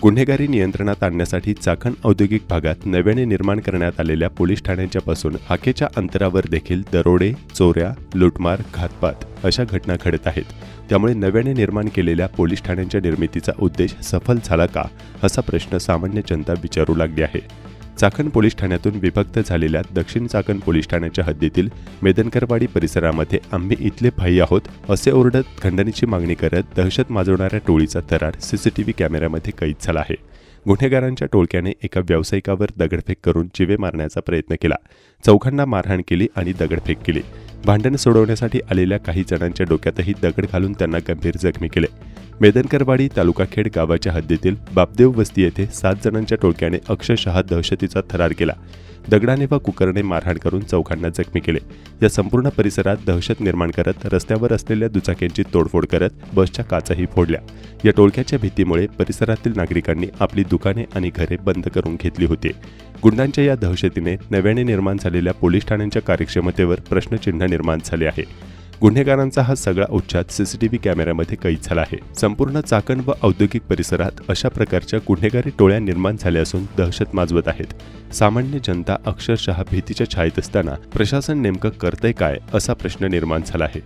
गुन्हेगारी नियंत्रणात आणण्यासाठी चाकण औद्योगिक भागात नव्याने निर्माण करण्यात आलेल्या पोलीस ठाण्यांच्यापासून हाकेच्या अंतरावर देखील दरोडे, चोऱ्या, लूटमार, घातपात अशा घटना घडत आहेत। त्यामुळे नव्याने निर्माण केलेल्या पोलीस ठाण्यांच्या निर्मितीचा उद्देश सफल झाला का असा प्रश्न सामान्य जनता विचारू लागली आहे। चाकण पोलीस ठाण्यातून विभक्त झालेल्या दक्षिण चाकण पोलीस ठाण्याच्या हद्दीतील मेदनकरवाडी परिसरामध्ये आम्ही इथले भाई आहोत असे ओरडत खंडणीची मागणी करत दहशत माजवणाऱ्या टोळीचा थरार सीसीटीव्ही कॅमेऱ्यामध्ये कैद झाला आहे। गुन्हेगारांच्या टोळक्याने एका व्यावसायिकावर दगडफेक करून जीवे मारण्याचा प्रयत्न केला, चौघांना मारहाण केली आणि दगडफेक केली। भांडण सोडवण्यासाठी आलेल्या काही जणांच्या डोक्यातही दगड घालून त्यांना गंभीर जखमी केले। मेदनकरवाडी तालुकाखेड गावाच्या हद्दीतील बापदेव वस्ती येथे 7 जणांच्या टोळक्याने अक्षरशः दहशतीचा थरार केला। दगडाने व कुकरने मारहाण करून चौघांना जखमी केले। या संपूर्ण परिसरात दहशत निर्माण करत रस्त्यावर असलेल्या दुचाक्यांची तोडफोड करत बसच्या काचाही फोडल्या। या टोळक्याच्या भीतीमुळे परिसरातील नागरिकांनी आपली दुकाने आणि घरे बंद करून घेतली होती। गुंडांच्या या दहशतीने नव्याने निर्माण झालेल्या पोलीस ठाण्यांच्या कार्यक्षमतेवर प्रश्नचिन्ह निर्माण झाले आहे। गुन्हेगारांचा हा सगळा उच्छाद सीसीटीव्ही कॅमेऱ्यामध्ये कैद झाला आहे। संपूर्ण चाकण व औद्योगिक परिसरात अशा प्रकारच्या गुन्हेगारी टोळ्या निर्माण झाल्या असून दहशत माजवत आहेत। सामान्य जनता अक्षरशः भीतीच्या छायेत असताना प्रशासन नेमकं करतंय काय असा प्रश्न निर्माण झाला आहे।